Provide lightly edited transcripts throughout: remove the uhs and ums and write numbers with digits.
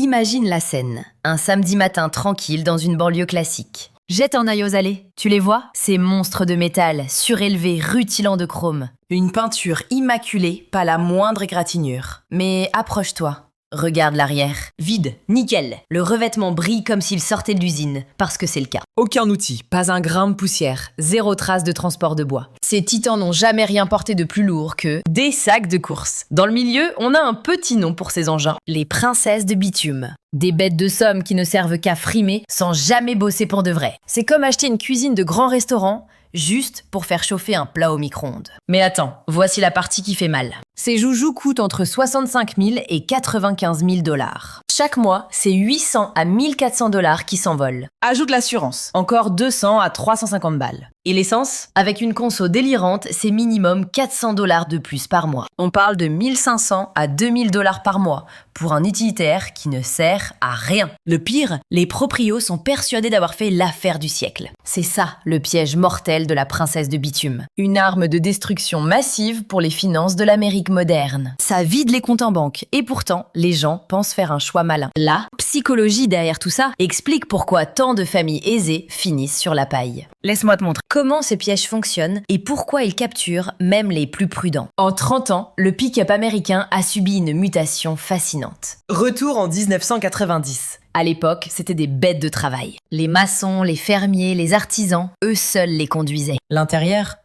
Imagine la scène, un samedi matin tranquille dans une banlieue classique. Jette un œil aux allées, tu les vois? Ces monstres de métal, surélevés, rutilants de chrome. Une peinture immaculée, pas la moindre égratignure. Mais approche-toi. Regarde l'arrière. Vide, nickel. Le revêtement brille comme s'il sortait de l'usine, parce que c'est le cas. Aucun outil, pas un grain de poussière, zéro trace de transport de bois. Ces titans n'ont jamais rien porté de plus lourd que des sacs de course. Dans le milieu, on a un petit nom pour ces engins. Les princesses de bitume. Des bêtes de somme qui ne servent qu'à frimer sans jamais bosser pour de vrai. C'est comme acheter une cuisine de grand restaurant juste pour faire chauffer un plat au micro-ondes. Mais attends, voici la partie qui fait mal. Ces joujoux coûtent entre 65 000 et 95 000 $. Chaque mois, c'est 800 à 1400 $ qui s'envolent. Ajoute l'assurance, encore 200 à 350 balles. Et l'essence? Avec une conso délirante, c'est minimum 400 $ de plus par mois. On parle de 1500 à 2000 $ par mois pour un utilitaire qui ne sert à rien. Le pire, les proprios sont persuadés d'avoir fait l'affaire du siècle. C'est ça, le piège mortel de la princesse de bitume. Une arme de destruction massive pour les finances de l'Amérique moderne. Ça vide les comptes en banque et pourtant, les gens pensent faire un choix malin. La psychologie derrière tout ça explique pourquoi tant de familles aisées finissent sur la paille. Laisse-moi te montrer comment ces pièges fonctionnent et pourquoi ils capturent même les plus prudents. En 30 ans, le pick-up américain a subi une mutation fascinante. Retour en 1990. À l'époque, c'était des bêtes de travail. Les maçons, les fermiers, les artisans, eux seuls les conduisaient. L'intérieur,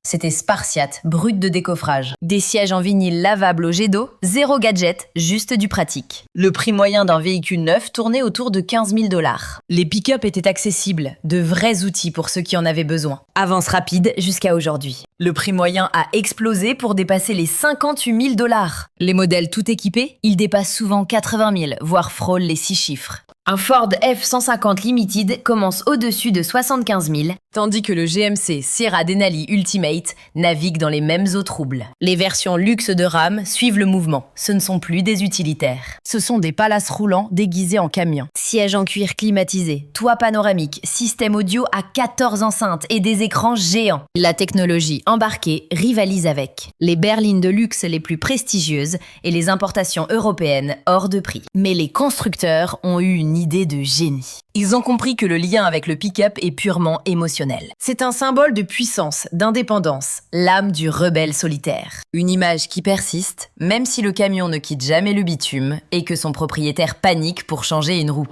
c'était spartiate, brut de décoffrage. Des sièges en vinyle lavable au jet d'eau, zéro gadget, juste du pratique. Le prix moyen d'un véhicule neuf tournait autour de 15 000 $. Les pick-up étaient accessibles, de vrais outils pour ceux qui en avaient besoin. Avance rapide jusqu'à aujourd'hui. Le prix moyen a explosé pour dépasser les 58 000 $. Les modèles tout équipés, ils dépassent souvent 80 000, voire frôlent les 6 chiffres. Un Ford F-150 Limited commence au-dessus de 75 000, tandis que le GMC Sierra Denali Ultimate navigue dans les mêmes eaux troubles. Les versions luxe de Ram suivent le mouvement. Ce ne sont plus des utilitaires. Ce sont des palaces roulants déguisés en camions. Sièges en cuir climatisé, toit panoramique, système audio à 14 enceintes et des écrans géants. La technologie embarquée rivalise avec les berlines de luxe les plus prestigieuses et les importations européennes hors de prix. Mais les constructeurs ont eu une idée de génie. Ils ont compris que le lien avec le pick-up est purement émotionnel. C'est un symbole de puissance, d'indépendance, l'âme du rebelle solitaire. Une image qui persiste, même si le camion ne quitte jamais le bitume et que son propriétaire panique pour changer une roue.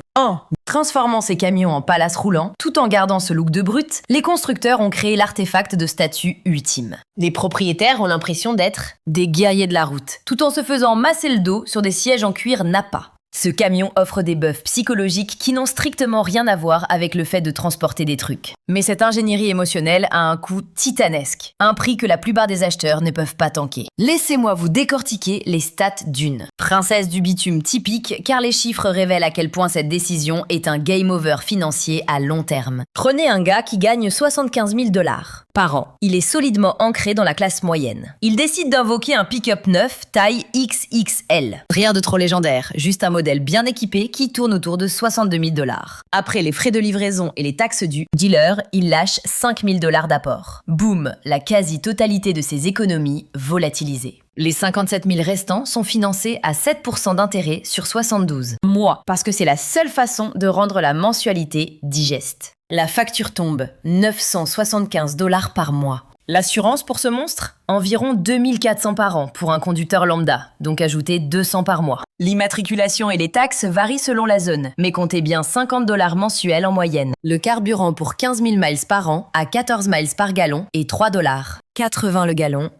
Transformant ces camions en palaces roulants, tout en gardant ce look de brut, les constructeurs ont créé l'artefact de statut ultime. Les propriétaires ont l'impression d'être des guerriers de la route, tout en se faisant masser le dos sur des sièges en cuir Nappa. Ce camion offre des buffs psychologiques qui n'ont strictement rien à voir avec le fait de transporter des trucs. Mais cette ingénierie émotionnelle a un coût titanesque, un prix que la plupart des acheteurs ne peuvent pas tanker. Laissez-moi vous décortiquer les stats d'une princesse du bitume typique, car les chiffres révèlent à quel point cette décision est un game over financier à long terme. Prenez un gars qui gagne 75 000 $ par an. Il est solidement ancré dans la classe moyenne. Il décide d'invoquer un pick-up neuf taille XXL. Rien de trop légendaire, juste un modèle bien équipé qui tourne autour de 62 000 $. Après les frais de livraison et les taxes du dealer, il lâche 5 000 $ d'apport. Boum, la quasi-totalité de ses économies volatilisées. Les 57 000 restants sont financés à 7% d'intérêt sur 72 mois, parce que c'est la seule façon de rendre la mensualité digeste. La facture tombe, 975 $ par mois. L'assurance pour ce monstre? Environ 2400 par an pour un conducteur lambda, donc ajoutez 200 par mois. L'immatriculation et les taxes varient selon la zone, mais comptez bien 50 $ mensuels en moyenne. Le carburant pour 15 000 miles par an à 14 miles par gallon et 3 $. 80 le gallon,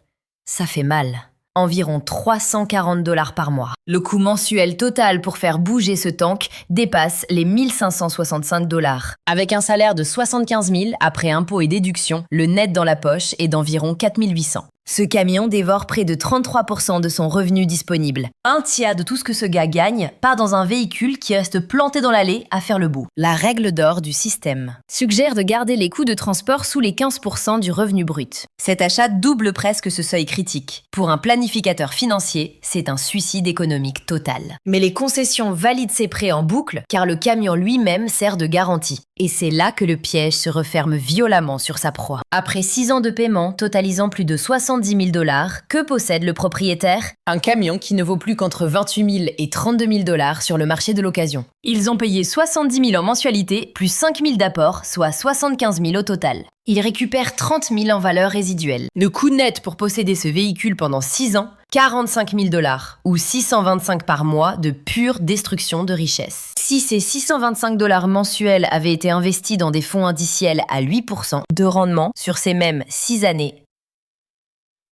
ça fait mal. Environ 340 $ par mois. Le coût mensuel total pour faire bouger ce tank dépasse les 1565 $. Avec un salaire de 75 000 après impôts et déductions, le net dans la poche est d'environ 4 800. Ce camion dévore près de 33% de son revenu disponible. Un tiers de tout ce que ce gars gagne part dans un véhicule qui reste planté dans l'allée à faire le bout. La règle d'or du système suggère de garder les coûts de transport sous les 15% du revenu brut. Cet achat double presque ce seuil critique. Pour un planificateur financier, c'est un suicide économique total. Mais les concessions valident ces prêts en boucle car le camion lui-même sert de garantie. Et c'est là que le piège se referme violemment sur sa proie. Après 6 ans de paiement totalisant plus de 60 70 000 $, que possède le propriétaire? Un camion qui ne vaut plus qu'entre 28 000 et 32 000 $ sur le marché de l'occasion. Ils ont payé 70 000 en mensualité, plus 5 000 d'apport, soit 75 000 au total. Ils récupèrent 30 000 en valeur résiduelle. Le coût net pour posséder ce véhicule pendant 6 ans, 45 000 $, ou 625 par mois de pure destruction de richesse. Si ces 625 $ mensuels avaient été investis dans des fonds indiciels à 8% de rendement sur ces mêmes 6 années,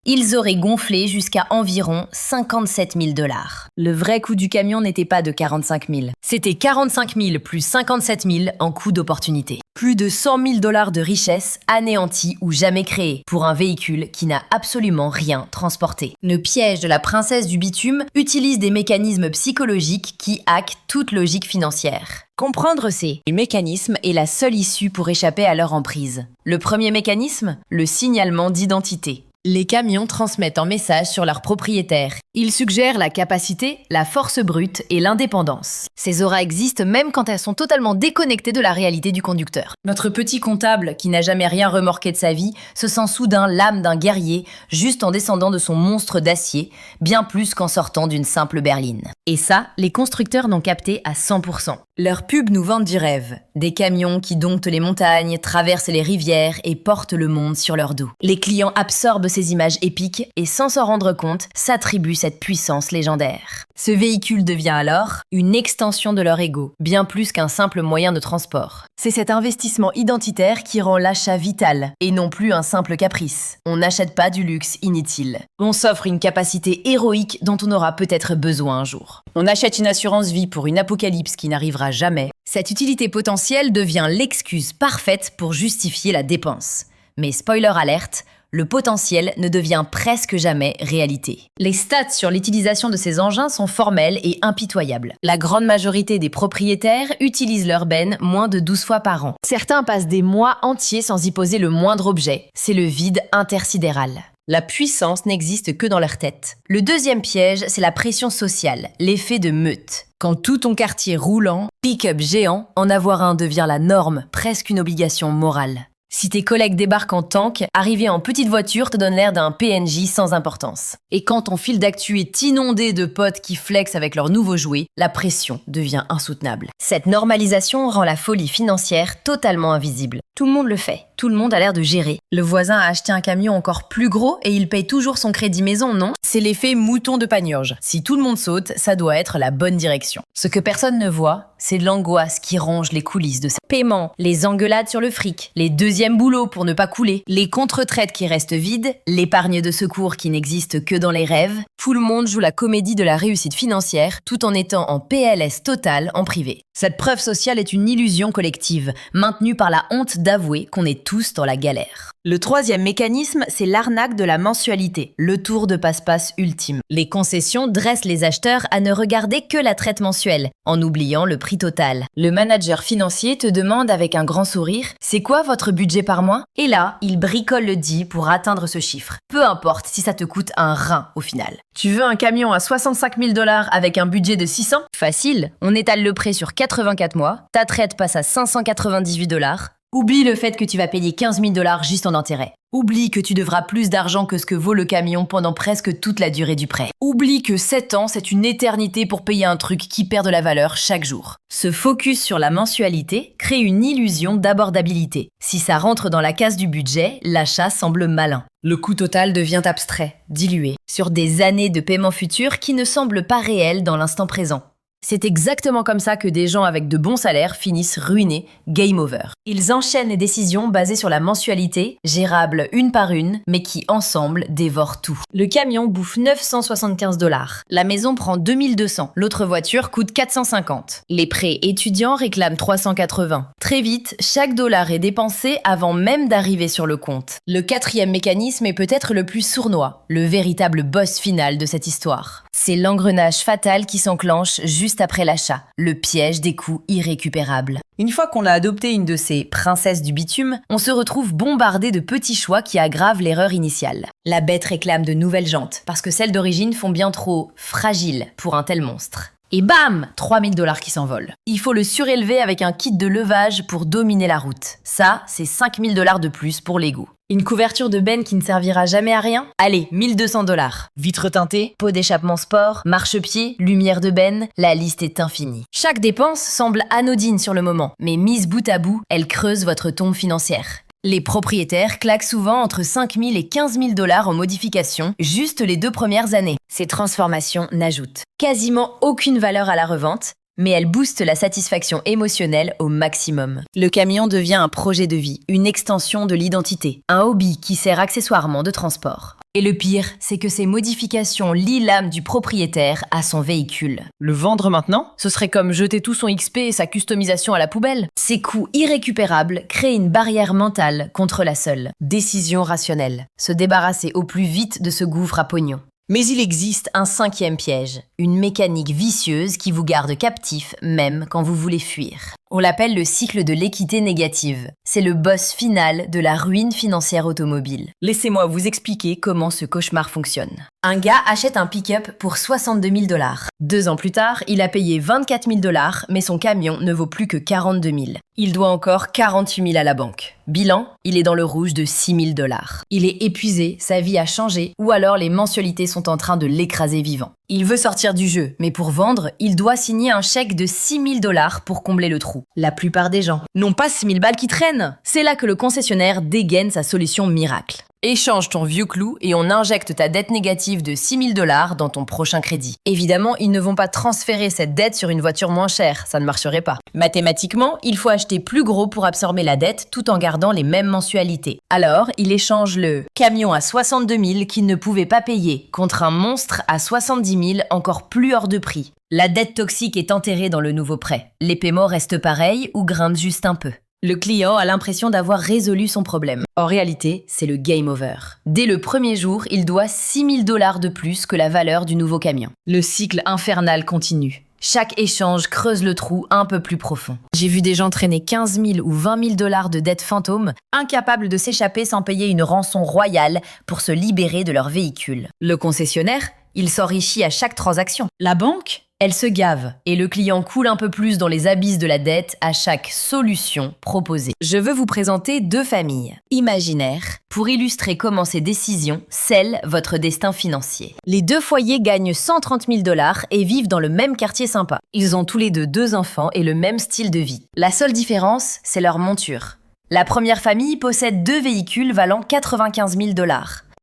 ils auraient gonflé jusqu'à environ 57 000 $. Le vrai coût du camion n'était pas de 45 000. C'était 45 000 plus 57 000 en coût d'opportunité. Plus de 100 000 $ de richesse anéantie ou jamais créée pour un véhicule qui n'a absolument rien transporté. Le piège de la princesse du bitume utilise des mécanismes psychologiques qui hackent toute logique financière. Comprendre ces mécanismes est la seule issue pour échapper à leur emprise. Le premier mécanisme, le signalement d'identité. Les camions transmettent un message sur leur propriétaire. Ils suggèrent la capacité, la force brute et l'indépendance. Ces auras existent même quand elles sont totalement déconnectées de la réalité du conducteur. Notre petit comptable, qui n'a jamais rien remorqué de sa vie, se sent soudain l'âme d'un guerrier, juste en descendant de son monstre d'acier, bien plus qu'en sortant d'une simple berline. Et ça, les constructeurs n'ont capté à 100%. Leurs pubs nous vendent du rêve. Des camions qui domptent les montagnes, traversent les rivières et portent le monde sur leur dos. Les clients absorbent ces images épiques et, sans s'en rendre compte, s'attribuent cette puissance légendaire. Ce véhicule devient alors une extension de leur ego, bien plus qu'un simple moyen de transport. C'est cet investissement identitaire qui rend l'achat vital, et non plus un simple caprice. On n'achète pas du luxe inutile. On s'offre une capacité héroïque dont on aura peut-être besoin un jour. On achète une assurance vie pour une apocalypse qui n'arrivera jamais. Cette utilité potentielle devient l'excuse parfaite pour justifier la dépense. Mais spoiler alerte, le potentiel ne devient presque jamais réalité. Les stats sur l'utilisation de ces engins sont formels et impitoyables. La grande majorité des propriétaires utilisent leur benne moins de 12 fois par an. Certains passent des mois entiers sans y poser le moindre objet. C'est le vide intersidéral. La puissance n'existe que dans leur tête. Le deuxième piège, c'est la pression sociale, l'effet de meute. Quand tout ton quartier roulant, pick-up géant, en avoir un devient la norme, presque une obligation morale. Si tes collègues débarquent en tank, arriver en petite voiture te donne l'air d'un PNJ sans importance. Et quand ton fil d'actu est inondé de potes qui flexent avec leurs nouveaux jouets, la pression devient insoutenable. Cette normalisation rend la folie financière totalement invisible. Tout le monde le fait, tout le monde a l'air de gérer. Le voisin a acheté un camion encore plus gros et il paye toujours son crédit maison, non? C'est l'effet mouton de panurge. Si tout le monde saute, ça doit être la bonne direction. Ce que personne ne voit, c'est l'angoisse qui ronge les coulisses de ces paiements, les engueulades sur le fric, les deuxièmes boulots pour ne pas couler, les comptes-retraites qui restent vides, l'épargne de secours qui n'existe que dans les rêves. Tout le monde joue la comédie de la réussite financière tout en étant en PLS total en privé. Cette preuve sociale est une illusion collective, maintenue par la honte d'avouer qu'on est tous dans la galère. Le troisième mécanisme, c'est l'arnaque de la mensualité, le tour de passe-passe ultime. Les concessions dressent les acheteurs à ne regarder que la traite mensuelle, en oubliant le prix total. Le manager financier te demande avec un grand sourire « C'est quoi votre budget par mois ?» Et là, il bricole le dit pour atteindre ce chiffre. Peu importe si ça te coûte un rein au final. Tu veux un camion à 65 000 $ avec un budget de 600 ? Facile, on étale le prêt sur 84 mois, ta traite passe à 598 $. Oublie le fait que tu vas payer 15 000 $ juste en intérêt. Oublie que tu devras plus d'argent que ce que vaut le camion pendant presque toute la durée du prêt. Oublie que 7 ans, c'est une éternité pour payer un truc qui perd de la valeur chaque jour. Ce focus sur la mensualité crée une illusion d'abordabilité. Si ça rentre dans la case du budget, l'achat semble malin. Le coût total devient abstrait, dilué, sur des années de paiement futur qui ne semblent pas réels dans l'instant présent. C'est exactement comme ça que des gens avec de bons salaires finissent ruinés, game over. Ils enchaînent les décisions basées sur la mensualité, gérables une par une, mais qui ensemble dévorent tout. Le camion bouffe 975 $. La maison prend 2200. L'autre voiture coûte 450. Les prêts étudiants réclament 380. Très vite, chaque dollar est dépensé avant même d'arriver sur le compte. Le quatrième mécanisme est peut-être le plus sournois, le véritable boss final de cette histoire. C'est l'engrenage fatal qui s'enclenche juste après l'achat, le piège des coûts irrécupérables. Une fois qu'on a adopté une de ces princesses du bitume, on se retrouve bombardé de petits choix qui aggravent l'erreur initiale. La bête réclame de nouvelles jantes, parce que celles d'origine font bien trop fragile pour un tel monstre. Et bam, 3000 $ qui s'envolent. Il faut le surélever avec un kit de levage pour dominer la route. Ça, c'est 5000 $ de plus pour l'égout. Une couverture de benne qui ne servira jamais à rien? Allez, 1200 $. Vitre teintée, pot d'échappement sport, marchepied, lumière de benne, la liste est infinie. Chaque dépense semble anodine sur le moment, mais mise bout à bout, elle creuse votre tombe financière. Les propriétaires claquent souvent entre 5 000 et 15 000 $ en modification, juste les 2 premières années. Ces transformations n'ajoutent quasiment aucune valeur à la revente, mais elles boostent la satisfaction émotionnelle au maximum. Le camion devient un projet de vie, une extension de l'identité, un hobby qui sert accessoirement de transport. Et le pire, c'est que ces modifications lient l'âme du propriétaire à son véhicule. Le vendre maintenant? Ce serait comme jeter tout son XP et sa customisation à la poubelle. Ces coûts irrécupérables créent une barrière mentale contre la seule décision rationnelle. Se débarrasser au plus vite de ce gouffre à pognon. Mais il existe un 5e piège, une mécanique vicieuse qui vous garde captif même quand vous voulez fuir. On l'appelle le cycle de l'équité négative. C'est le boss final de la ruine financière automobile. Laissez-moi vous expliquer comment ce cauchemar fonctionne. Un gars achète un pick-up pour 62 000 $. 2 ans plus tard, il a payé 24 000 $, mais son camion ne vaut plus que 42 000. Il doit encore 48 000 à la banque. Bilan, il est dans le rouge de 6 000 $. Il est épuisé, sa vie a changé, ou alors les mensualités sont en train de l'écraser vivant. Il veut sortir du jeu, mais pour vendre, il doit signer un chèque de 6 000 $ pour combler le trou. La plupart des gens n'ont pas 6 000 balles qui traînent. C'est là que le concessionnaire dégaine sa solution miracle. Échange ton vieux clou et on injecte ta dette négative de 6 000 $ dans ton prochain crédit. Évidemment, ils ne vont pas transférer cette dette sur une voiture moins chère, ça ne marcherait pas. Mathématiquement, il faut acheter plus gros pour absorber la dette tout en gardant les mêmes mensualités. Alors, il échange le camion à 62 000 qu'il ne pouvait pas payer contre un monstre à 70 000 encore plus hors de prix. La dette toxique est enterrée dans le nouveau prêt. Les paiements restent pareils ou grimpent juste un peu. Le client a l'impression d'avoir résolu son problème. En réalité, c'est le game over. Dès le premier jour, il doit 6 000 $ de plus que la valeur du nouveau camion. Le cycle infernal continue. Chaque échange creuse le trou un peu plus profond. J'ai vu des gens traîner 15 000 ou 20 000 $ de dettes fantômes, incapables de s'échapper sans payer une rançon royale pour se libérer de leur véhicule. Le concessionnaire, il s'enrichit à chaque transaction. La banque, elle se gave et le client coule un peu plus dans les abysses de la dette à chaque solution proposée. Je veux vous présenter 2 familles imaginaires pour illustrer comment ces décisions scellent votre destin financier. Les 2 foyers gagnent 130 000 $ et vivent dans le même quartier sympa. Ils ont tous les 2 enfants et le même style de vie. La seule différence, c'est leur monture. La première famille possède 2 véhicules valant 95 000 $.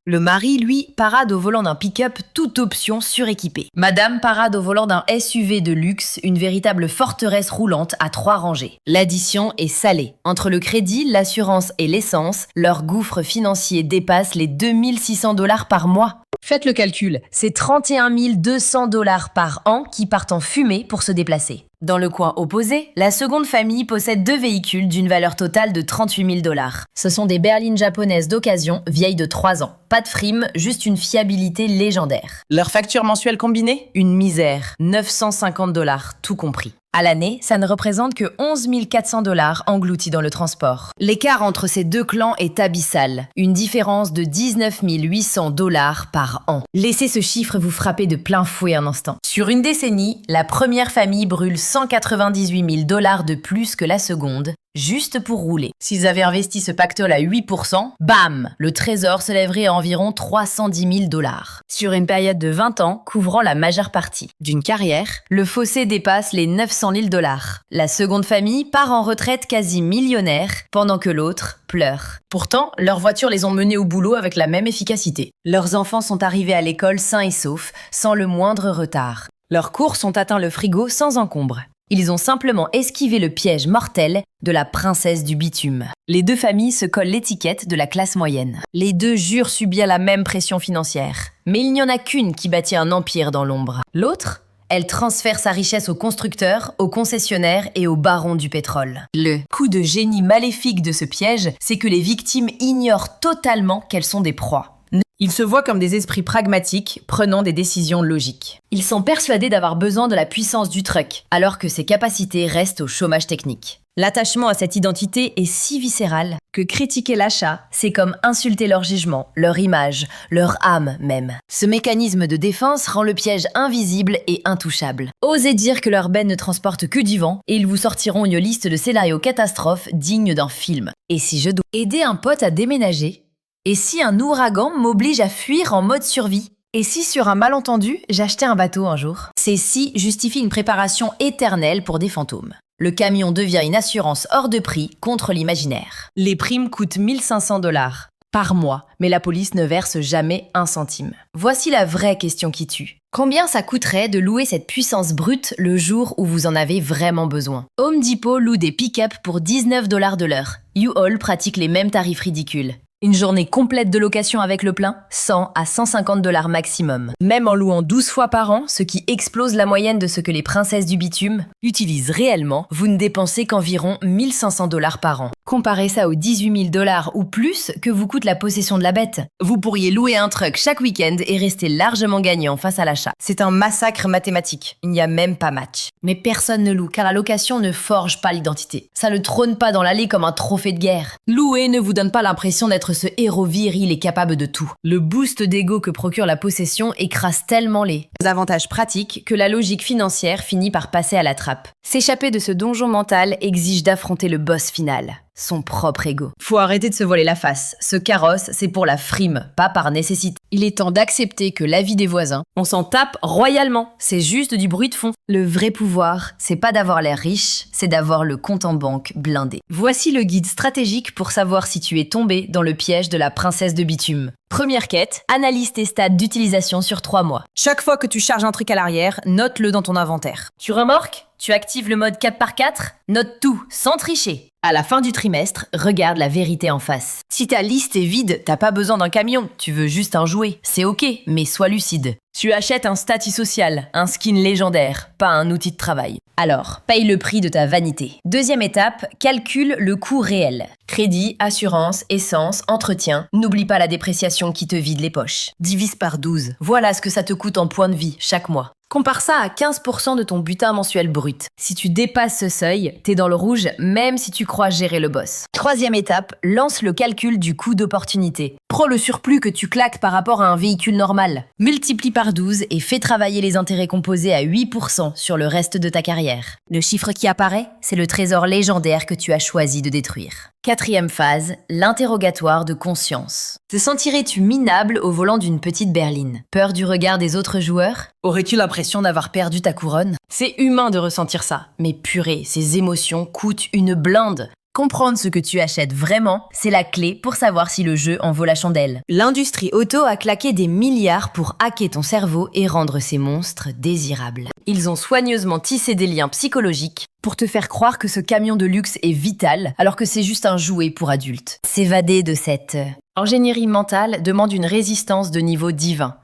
Le mari, lui, parade au volant d'un pick-up toute option suréquipé. Madame parade au volant d'un SUV de luxe, une véritable forteresse roulante à 3 rangées. L'addition est salée. Entre le crédit, l'assurance et l'essence, leur gouffre financier dépasse les 2 600 $ par mois. Faites le calcul, c'est 31 200 $ par an qui partent en fumée pour se déplacer. Dans le coin opposé, la seconde famille possède 2 véhicules d'une valeur totale de 38 000 $. Ce sont des berlines japonaises d'occasion, vieilles de 3 ans. Pas de frime, juste une fiabilité légendaire. Leur facture mensuelle combinée? Une misère, 950 $, tout compris. À l'année, ça ne représente que 11 400 $ engloutis dans le transport. L'écart entre ces 2 clans est abyssal, une différence de 19 800 $ par an. Laissez ce chiffre vous frapper de plein fouet un instant. Sur une décennie, la première famille brûle 198 000 $ de plus que la seconde, juste pour rouler. S'ils avaient investi ce pactole à 8%, bam, le trésor s'élèverait à environ 310 000 $. Sur une période de 20 ans, couvrant la majeure partie d'une carrière, le fossé dépasse les 900 000 $. La seconde famille part en retraite quasi millionnaire, pendant que l'autre pleure. Pourtant, leurs voitures les ont menés au boulot avec la même efficacité. Leurs enfants sont arrivés à l'école sains et saufs, sans le moindre retard. Leurs courses ont atteint le frigo sans encombre. Ils ont simplement esquivé le piège mortel de la princesse du bitume. Les 2 familles se collent l'étiquette de la classe moyenne. Les 2 jurent subir la même pression financière. Mais il n'y en a qu'une qui bâtit un empire dans l'ombre. L'autre, elle transfère sa richesse aux constructeurs, aux concessionnaires et aux barons du pétrole. Le coup de génie maléfique de ce piège, c'est que les victimes ignorent totalement qu'elles sont des proies. Ils se voient comme des esprits pragmatiques, prenant des décisions logiques. Ils sont persuadés d'avoir besoin de la puissance du truck, alors que ses capacités restent au chômage technique. L'attachement à cette identité est si viscéral que critiquer l'achat, c'est comme insulter leur jugement, leur image, leur âme même. Ce mécanisme de défense rend le piège invisible et intouchable. Osez dire que leur bête ne transporte que du vent et ils vous sortiront une liste de scénarios catastrophes dignes d'un film. Et si je dois aider un pote à déménager? Et si un ouragan m'oblige à fuir en mode survie? Et si sur un malentendu, j'achetais un bateau un jour? Ces si justifient une préparation éternelle pour des fantômes. Le camion devient une assurance hors de prix contre l'imaginaire. Les primes coûtent 1500 $ par mois, mais la police ne verse jamais un centime. Voici la vraie question qui tue. Combien ça coûterait de louer cette puissance brute le jour où vous en avez vraiment besoin? Home Depot loue des pick-up pour 19 $ de l'heure. U-Haul pratique les mêmes tarifs ridicules. Une journée complète de location avec le plein, 100 à 150 $ maximum. Même en louant 12 fois par an, ce qui explose la moyenne de ce que les princesses du bitume utilisent réellement, vous ne dépensez qu'environ 1500 $ par an. Comparez ça aux 18 000 $ ou plus que vous coûte la possession de la bête. Vous pourriez louer un truck chaque week-end et rester largement gagnant face à l'achat. C'est un massacre mathématique. Il n'y a même pas match. Mais personne ne loue car la location ne forge pas l'identité. Ça ne trône pas dans l'allée comme un trophée de guerre. Louer ne vous donne pas l'impression d'être ce héros viril et capable de tout. Le boost d'ego que procure la possession écrase tellement les avantages pratiques que la logique financière finit par passer à la trappe. S'échapper de ce donjon mental exige d'affronter le boss final, son propre ego. Faut arrêter de se voiler la face. Ce carrosse, c'est pour la frime, pas par nécessité. Il est temps d'accepter que la vie des voisins, on s'en tape royalement. C'est juste du bruit de fond. Le vrai pouvoir, c'est pas d'avoir l'air riche, c'est d'avoir le compte en banque blindé. Voici le guide stratégique pour savoir si tu es tombé dans le piège de la princesse de bitume. Première quête, analyse tes stats d'utilisation sur 3 mois. Chaque fois que tu charges un truc à l'arrière, note-le dans ton inventaire. Tu remorques? Tu actives le mode 4x4? Note tout, sans tricher. À la fin du trimestre, regarde la vérité en face. Si ta liste est vide, t'as pas besoin d'un camion, tu veux juste un jouet. C'est ok, mais sois lucide. Tu achètes un statut social, un skin légendaire, pas un outil de travail. Alors, paye le prix de ta vanité. Deuxième étape, calcule le coût réel. Crédit, assurance, essence, entretien. N'oublie pas la dépréciation qui te vide les poches. Divise par 12. Voilà ce que ça te coûte en points de vie chaque mois. Compare ça à 15% de ton butin mensuel brut. Si tu dépasses ce seuil, t'es dans le rouge même si tu crois gérer le boss. Troisième étape, lance le calcul du coût d'opportunité. Prends le surplus que tu claques par rapport à un véhicule normal. Multiplie par 12 et fais travailler les intérêts composés à 8% sur le reste de ta carrière. Le chiffre qui apparaît, c'est le trésor légendaire que tu as choisi de détruire. Quatrième phase, l'interrogatoire de conscience. Te sentirais-tu minable au volant d'une petite berline? Peur du regard des autres joueurs? Aurais-tu l'impression d'avoir perdu ta couronne? C'est humain de ressentir ça, mais purée, ces émotions coûtent une blinde. Comprendre ce que tu achètes vraiment, c'est la clé pour savoir si le jeu en vaut la chandelle. L'industrie auto a claqué des milliards pour hacker ton cerveau et rendre ces monstres désirables. Ils ont soigneusement tissé des liens psychologiques pour te faire croire que ce camion de luxe est vital, alors que c'est juste un jouet pour adultes. S'évader de cette ingénierie mentale demande une résistance de niveau divin.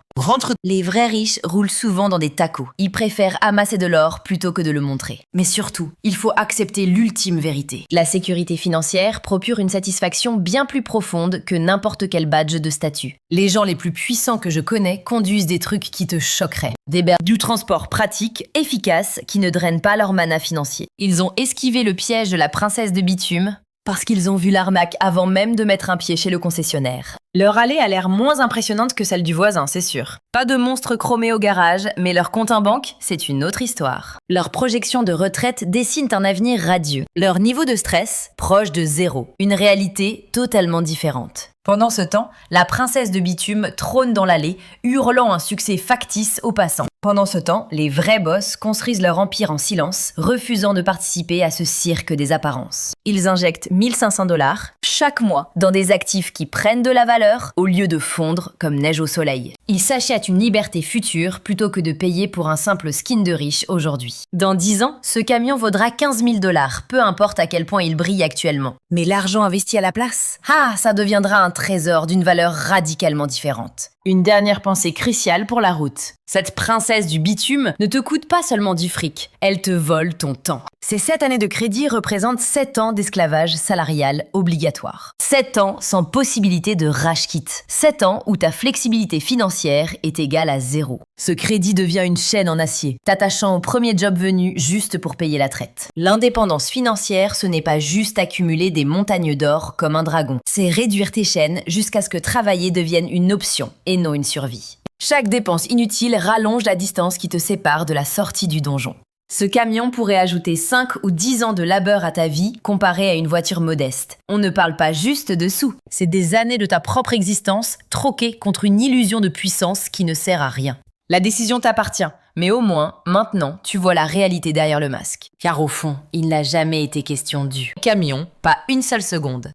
Les vrais riches roulent souvent dans des tacos. Ils préfèrent amasser de l'or plutôt que de le montrer. Mais surtout, il faut accepter l'ultime vérité. La sécurité financière procure une satisfaction bien plus profonde que n'importe quel badge de statut. Les gens les plus puissants que je connais conduisent des trucs qui te choqueraient. Du transport pratique, efficace, qui ne draine pas leur mana financier. Ils ont esquivé le piège de la princesse de bitume parce qu'ils ont vu l'arnaque avant même de mettre un pied chez le concessionnaire. Leur allée a l'air moins impressionnante que celle du voisin, c'est sûr. Pas de monstres chromés au garage, mais leur compte en banque, c'est une autre histoire. Leurs projections de retraite dessinent un avenir radieux. Leur niveau de stress, proche de 0. Une réalité totalement différente. Pendant ce temps, la princesse de bitume trône dans l'allée, hurlant un succès factice aux passants. Pendant ce temps, les vrais boss construisent leur empire en silence, refusant de participer à ce cirque des apparences. Ils injectent 1500 $ chaque mois dans des actifs qui prennent de la valeur au lieu de fondre comme neige au soleil. Ils s'achètent une liberté future plutôt que de payer pour un simple skin de riche aujourd'hui. Dans 10 ans, ce camion vaudra 15 000 $, peu importe à quel point il brille actuellement. Mais l'argent investi à la place? Ah, ça deviendra un trésor d'une valeur radicalement différente. Une dernière pensée cruciale pour la route. Cette princesse princesse du bitume ne te coûtent pas seulement du fric, elles te volent ton temps. Ces 7 années de crédit représentent 7 ans d'esclavage salarial obligatoire. 7 ans sans possibilité de rage-quit. 7 ans où ta flexibilité financière est égale à 0. Ce crédit devient une chaîne en acier, t'attachant au premier job venu juste pour payer la traite. L'indépendance financière, ce n'est pas juste accumuler des montagnes d'or comme un dragon. C'est réduire tes chaînes jusqu'à ce que travailler devienne une option et non une survie. Chaque dépense inutile rallonge la distance qui te sépare de la sortie du donjon. Ce camion pourrait ajouter 5 ou 10 ans de labeur à ta vie comparé à une voiture modeste. On ne parle pas juste de sous, c'est des années de ta propre existence troquées contre une illusion de puissance qui ne sert à rien. La décision t'appartient, mais au moins, maintenant, tu vois la réalité derrière le masque. Car au fond, il n'a jamais été question du camion, pas une seule seconde.